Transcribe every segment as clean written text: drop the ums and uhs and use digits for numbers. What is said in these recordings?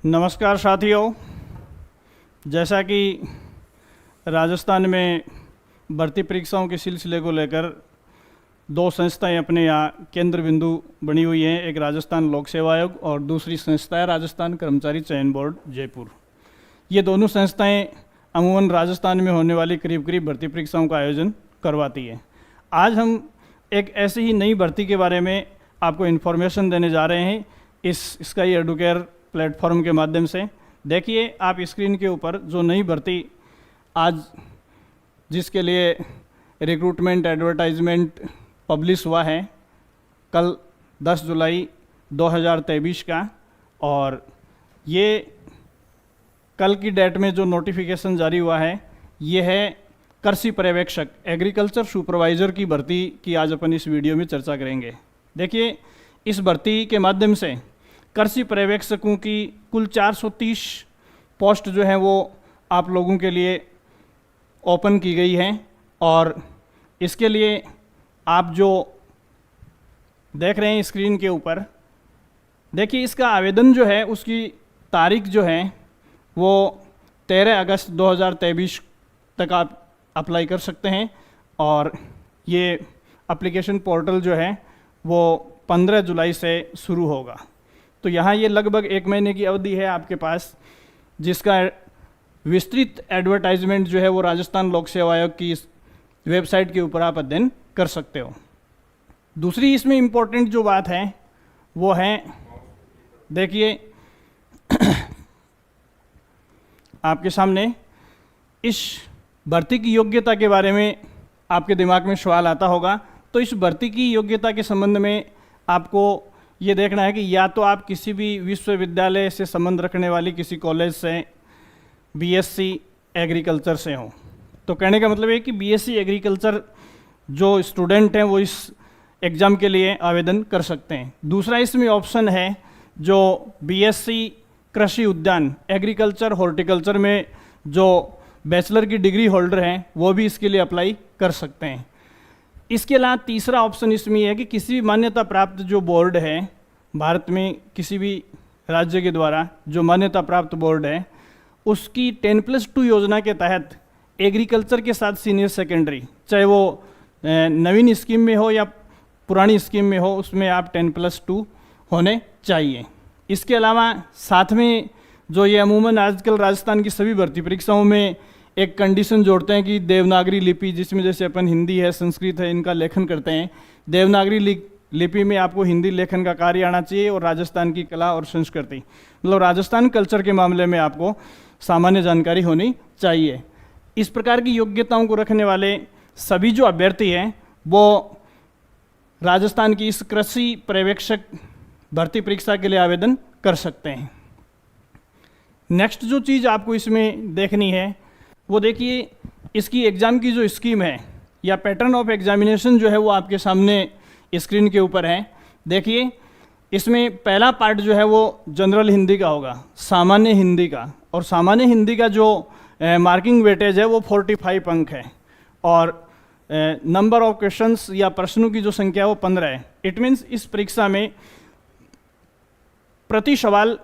नमस्कार साथियों, जैसा कि राजस्थान में भर्ती परीक्षाओं के सिलसिले को लेकर दो संस्थाएं अपने यहाँ केंद्र बिंदु बनी हुई हैं। एक राजस्थान लोक सेवा आयोग और दूसरी संस्था है राजस्थान कर्मचारी चयन बोर्ड जयपुर। ये दोनों संस्थाएं अमूमन राजस्थान में होने वाली करीब करीब भर्ती परीक्षाओं का आयोजन करवाती है। आज हम एक ऐसी ही नई भर्ती के बारे में आपको इन्फॉर्मेशन देने जा रहे हैं इस स्काई एडुकेयर प्लेटफॉर्म के माध्यम से। देखिए आप स्क्रीन के ऊपर जो नई भर्ती आज जिसके लिए रिक्रूटमेंट एडवर्टाइजमेंट पब्लिश हुआ है कल 10 जुलाई 2023 का, और ये कल की डेट में जो नोटिफिकेशन जारी हुआ है ये है कृषि पर्यवेक्षक एग्रीकल्चर सुपरवाइज़र की भर्ती की आज अपन इस वीडियो में चर्चा करेंगे। देखिए इस भर्ती के माध्यम से कृषि पर्यवेक्षकों की कुल 430 पोस्ट जो है वो आप लोगों के लिए ओपन की गई हैं, और इसके लिए आप जो देख रहे हैं स्क्रीन के ऊपर, देखिए इसका आवेदन जो है उसकी तारीख जो है वो 13 अगस्त 2023 तक आप अप्लाई कर सकते हैं, और ये एप्लीकेशन पोर्टल जो है वो 15 जुलाई से शुरू होगा। तो यहाँ ये लगभग 1 महीने की अवधि है आपके पास, जिसका विस्तृत एडवर्टाइजमेंट जो है वो राजस्थान लोक सेवा आयोग की इस वेबसाइट के ऊपर आप अध्ययन कर सकते हो। दूसरी इसमें इम्पोर्टेंट जो बात है वो है, देखिए आपके सामने इस भर्ती की योग्यता के बारे में आपके दिमाग में सवाल आता होगा। तो इस भर्ती की योग्यता के संबंध में आपको ये देखना है कि या तो आप किसी भी विश्वविद्यालय से संबंध रखने वाली किसी कॉलेज से बीएससी एग्रीकल्चर से हो। तो कहने का मतलब है कि बीएससी एग्रीकल्चर जो स्टूडेंट हैं वो इस एग्ज़ाम के लिए आवेदन कर सकते हैं। दूसरा इसमें ऑप्शन है जो बीएससी कृषि उद्यान एग्रीकल्चर हॉर्टिकल्चर में जो बैचलर की डिग्री होल्डर हैं वो भी इसके लिए अप्लाई कर सकते हैं। इसके अलावा तीसरा ऑप्शन इसमें है कि किसी भी मान्यता प्राप्त जो बोर्ड है भारत में, किसी भी राज्य के द्वारा जो मान्यता प्राप्त बोर्ड है, उसकी 10+2 योजना के तहत एग्रीकल्चर के साथ सीनियर सेकेंडरी, चाहे वो नवीन स्कीम में हो या पुरानी स्कीम में हो, उसमें आप 10+2 होने चाहिए। इसके अलावा साथ में जो ये अमूमन आजकल राजस्थान की सभी भर्ती परीक्षाओं में एक कंडीशन जोड़ते हैं कि देवनागरी लिपि, जिसमें जैसे अपन हिंदी है संस्कृत है इनका लेखन करते हैं, देवनागरी लिपि में आपको हिंदी लेखन का कार्य आना चाहिए, और राजस्थान की कला और संस्कृति मतलब राजस्थान कल्चर के मामले में आपको सामान्य जानकारी होनी चाहिए। इस प्रकार की योग्यताओं को रखने वाले सभी जो अभ्यर्थी हैं वो राजस्थान की इस कृषि पर्यवेक्षक भर्ती परीक्षा के लिए आवेदन कर सकते हैं। नेक्स्ट जो चीज़ आपको इसमें देखनी है वो देखिए इसकी एग्ज़ाम की जो स्कीम है या पैटर्न ऑफ एग्जामिनेशन जो है वो आपके सामने स्क्रीन के ऊपर है। देखिए इसमें पहला पार्ट जो है वो जनरल हिंदी का होगा, सामान्य हिंदी का, और सामान्य हिंदी का जो मार्किंग वेटेज है वो 45 अंक है, और नंबर ऑफ क्वेश्चंस या प्रश्नों की जो संख्या है वो 15 है। इट मीन्स इस परीक्षा में प्रति सवाल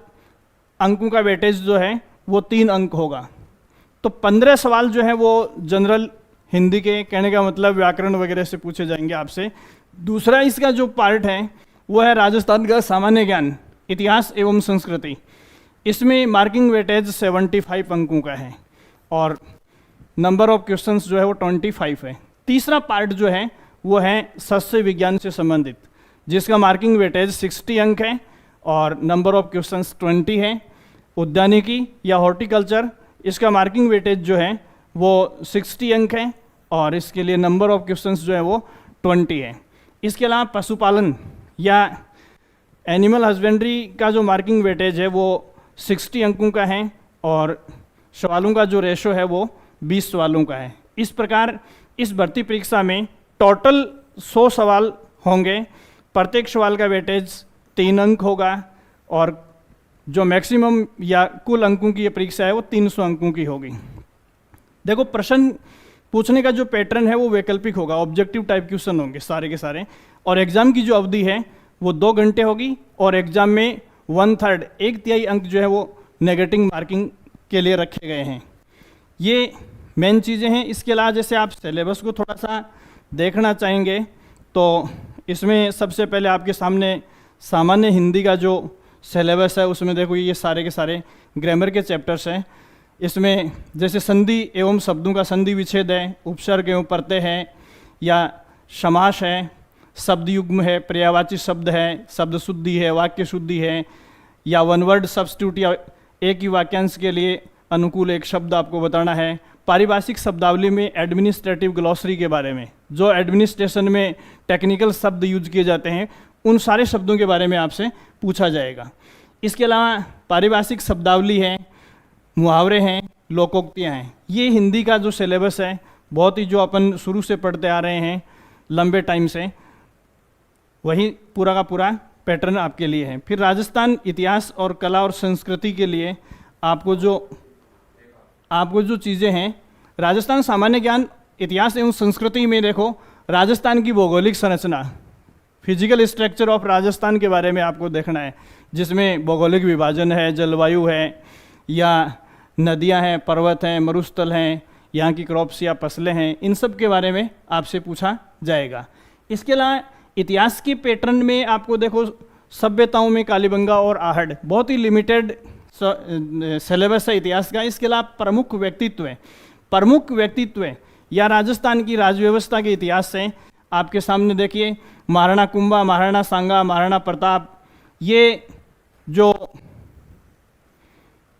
अंकों का वेटेज जो है वो 3 अंक होगा। तो 15 सवाल जो है वो जनरल हिंदी के, कहने का मतलब व्याकरण वगैरह से पूछे जाएंगे आपसे। दूसरा इसका जो पार्ट है वो है राजस्थान का सामान्य ज्ञान, इतिहास एवं संस्कृति। इसमें मार्किंग वेटेज 75 अंकों का है, और नंबर ऑफ क्वेश्चंस जो है वो 25 है। तीसरा पार्ट जो है वो है सस्य विज्ञान से संबंधित, जिसका मार्किंग वेटेज 60 अंक है और नंबर ऑफ क्वेश्चंस 20 है। उद्यानिकी या हॉर्टिकल्चर, इसका मार्किंग वेटेज जो है वो 60 अंक है, और इसके लिए नंबर ऑफ क्वेश्चंस जो है वो 20 है। इसके अलावा पशुपालन या एनिमल हस्बेंड्री का जो मार्किंग वेटेज है वो 60 अंकों का है, और सवालों का जो रेशो है वो 20 सवालों का है। इस प्रकार इस भर्ती परीक्षा में टोटल 100 सवाल होंगे, प्रत्येक सवाल का वेटेज 3 अंक होगा, और जो मैक्सिमम या कुल अंकों की ये परीक्षा है वो 300 अंकों की होगी। देखो प्रश्न पूछने का जो पैटर्न है वो वैकल्पिक होगा, ऑब्जेक्टिव टाइप क्वेश्चन होंगे सारे के सारे, और एग्ज़ाम की जो अवधि है वो 2 घंटे होगी, और एग्ज़ाम में 1/3 1/3 अंक जो है वो नेगेटिव मार्किंग के लिए रखे गए हैं। ये मेन चीज़ें हैं। इसके अलावा जैसे आप सिलेबस को थोड़ा सा देखना चाहेंगे तो इसमें सबसे पहले आपके सामने सामान्य हिंदी का जो सिलेबस है उसमें देखो ये सारे के सारे ग्रामर के चैप्टर्स हैं। इसमें जैसे संधि एवं शब्दों का संधि विच्छेद है, उपसर्ग एवं प्रत्यय है, या समास है, शब्द युग्म है, पर्यायवाची शब्द है, शब्द शुद्धि है, वाक्य शुद्धि है, या वन वर्ड सब्स्टिट्यूट या एक ही वाक्यांश के लिए अनुकूल एक शब्द आपको बताना है। पारिभाषिक शब्दावली में एडमिनिस्ट्रेटिव ग्लॉसरी के बारे में, जो एडमिनिस्ट्रेशन में टेक्निकल शब्द यूज किए जाते हैं उन सारे शब्दों के बारे में आपसे पूछा जाएगा। इसके अलावा पारिभाषिक शब्दावली है, मुहावरे हैं, लोकोक्तियाँ हैं। ये हिंदी का जो सिलेबस है बहुत ही जो अपन शुरू से पढ़ते आ रहे हैं लंबे टाइम से, वही पूरा का पूरा पैटर्न आपके लिए है। फिर राजस्थान इतिहास और कला और संस्कृति के लिए आपको जो चीज़ें हैं, राजस्थान सामान्य ज्ञान इतिहास एवं संस्कृति में देखो राजस्थान की भौगोलिक संरचना, फिजिकल स्ट्रक्चर ऑफ राजस्थान के बारे में आपको देखना है, जिसमें भौगोलिक विभाजन है, जलवायु है, या नदियां हैं, पर्वत हैं, मरुस्थल हैं, यहाँ की क्रॉप्स या फसलें हैं, इन सब के बारे में आपसे पूछा जाएगा। इसके अलावा इतिहास के पैटर्न में आपको देखो सभ्यताओं में कालीबंगा और आहड़, बहुत ही लिमिटेड सिलेबस है इतिहास का। इसके अलावा प्रमुख व्यक्तित्व या राजस्थान की राजव्यवस्था के इतिहास से आपके सामने देखिए महाराणा कुंभा, महाराणा सांगा, महाराणा प्रताप, ये जो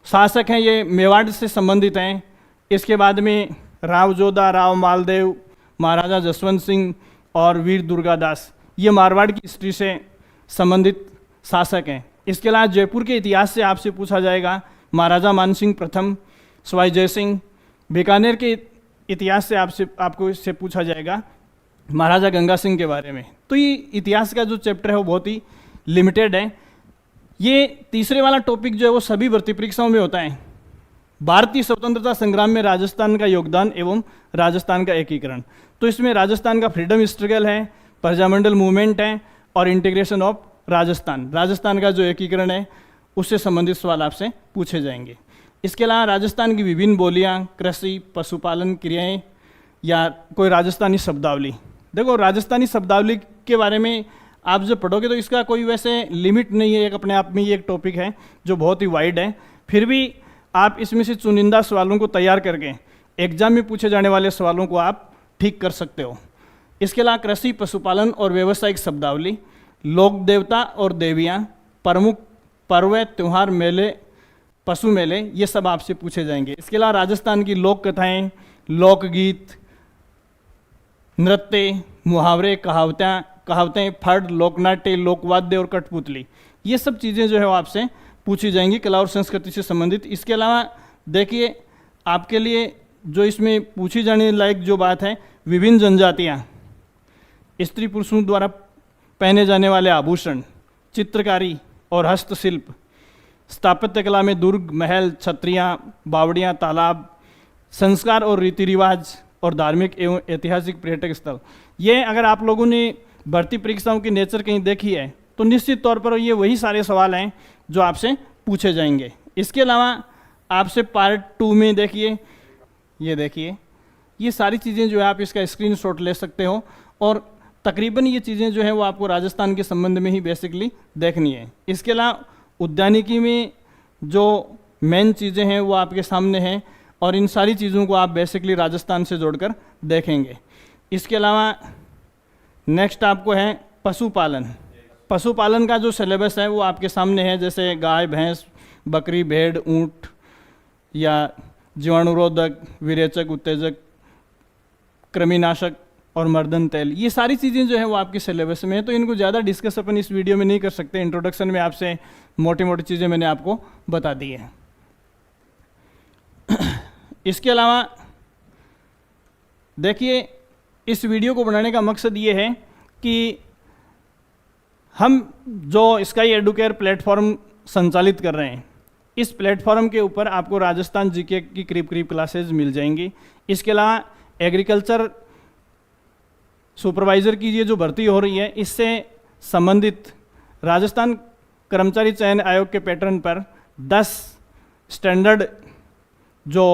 शासक हैं ये मेवाड़ से संबंधित हैं। इसके बाद में राव जोधा, राव मालदेव, महाराजा जसवंत सिंह और वीर दुर्गादास, ये मारवाड़ की हिस्ट्री से संबंधित शासक हैं। इसके अलावा जयपुर के इतिहास से आपसे पूछा जाएगा महाराजा मानसिंह प्रथम, सवाई जयसिंह। बीकानेर के इतिहास से आपको इससे पूछा जाएगा महाराजा गंगा सिंह के बारे में। तो ये इतिहास का जो चैप्टर है वो बहुत ही लिमिटेड है। ये तीसरे वाला टॉपिक जो है वो सभी भर्ती परीक्षाओं में होता है, भारतीय स्वतंत्रता संग्राम में राजस्थान का योगदान एवं राजस्थान का एकीकरण। तो इसमें राजस्थान का फ्रीडम स्ट्रगल है, प्रजामंडल मूवमेंट है और इंटीग्रेशन ऑफ राजस्थान का जो एकीकरण है उससे संबंधित सवाल आपसे पूछे जाएंगे। इसके अलावा राजस्थान की विभिन्न बोलियां, कृषि, पशुपालन क्रियाएं, या कोई राजस्थानी शब्दावली। देखो राजस्थानी शब्दावली के बारे में आप जब पढ़ोगे तो इसका कोई वैसे लिमिट नहीं है, एक अपने आप में ये एक टॉपिक है जो बहुत ही वाइड है। फिर भी आप इसमें से चुनिंदा सवालों को तैयार करके एग्जाम में पूछे जाने वाले सवालों को आप ठीक कर सकते हो। इसके अलावा कृषि, पशुपालन और व्यावसायिक शब्दावली, लोक देवता और देवियाँ, प्रमुख पर्व, त्यौहार, मेले, पशु मेले, ये सब आपसे पूछे जाएंगे। इसके अलावा राजस्थान की लोक कथाएँ, लोकगीत, नृत्य, मुहावरे, कहावतें, फड़, लोकनाट्य, लोकवाद्य और कठपुतली, ये सब चीज़ें जो है वो आपसे पूछी जाएंगी कला और संस्कृति से संबंधित। इसके अलावा देखिए आपके लिए जो इसमें पूछी जाने लायक जो बात है, विभिन्न जनजातियाँ, स्त्री पुरुषों द्वारा पहने जाने वाले आभूषण, चित्रकारी और हस्तशिल्प, स्थापत्य कला में दुर्ग, महल, छत्रियाँ, बावड़ियाँ, तालाब, संस्कार और रीति रिवाज और धार्मिक एवं ऐतिहासिक पर्यटक स्थल। ये अगर आप लोगों ने भर्ती परीक्षाओं की नेचर कहीं देखी है तो निश्चित तौर पर ये वही सारे सवाल हैं जो आपसे पूछे जाएंगे। इसके अलावा आपसे पार्ट 2 में देखिए, ये सारी चीज़ें जो है आप इसका स्क्रीनशॉट ले सकते हो, और तकरीबन ये चीज़ें जो है वो आपको राजस्थान के संबंध में ही बेसिकली देखनी है। इसके अलावा उद्यानिकी में जो मेन चीज़ें हैं वो आपके सामने हैं, और इन सारी चीज़ों को आप बेसिकली राजस्थान से जोड़कर देखेंगे। इसके अलावा नेक्स्ट आपको है पशुपालन का जो सिलेबस है वो आपके सामने है, जैसे गाय, भैंस, बकरी, भेड़, ऊंट, या जीवाणुरोधक, विरेचक, उत्तेजक, कृमिनाशक और मर्दन तेल, ये सारी चीज़ें जो है वो आपके सिलेबस में है। तो इनको ज़्यादा डिस्कस अपन इस वीडियो में नहीं कर सकते, इंट्रोडक्शन में आपसे मोटी मोटी चीज़ें मैंने आपको बता दी हैं। इसके अलावा देखिए इस वीडियो को बनाने का मकसद ये है कि हम जो स्काई एडुकेयर प्लेटफॉर्म संचालित कर रहे हैं, इस प्लेटफॉर्म के ऊपर आपको राजस्थान जीके की करीब क्लासेज मिल जाएंगी। इसके अलावा एग्रीकल्चर सुपरवाइज़र की ये जो भर्ती हो रही है, इससे संबंधित राजस्थान कर्मचारी चयन आयोग के पैटर्न पर 10 स्टैंडर्ड जो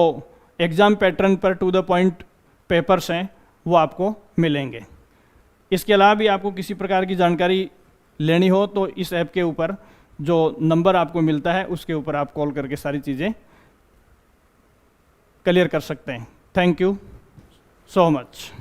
एग्ज़ाम पैटर्न पर टू द पॉइंट पेपर्स हैं वो आपको मिलेंगे। इसके अलावा भी आपको किसी प्रकार की जानकारी लेनी हो तो इस ऐप के ऊपर जो नंबर आपको मिलता है उसके ऊपर आप कॉल करके सारी चीज़ें क्लियर कर सकते हैं। Thank you so much.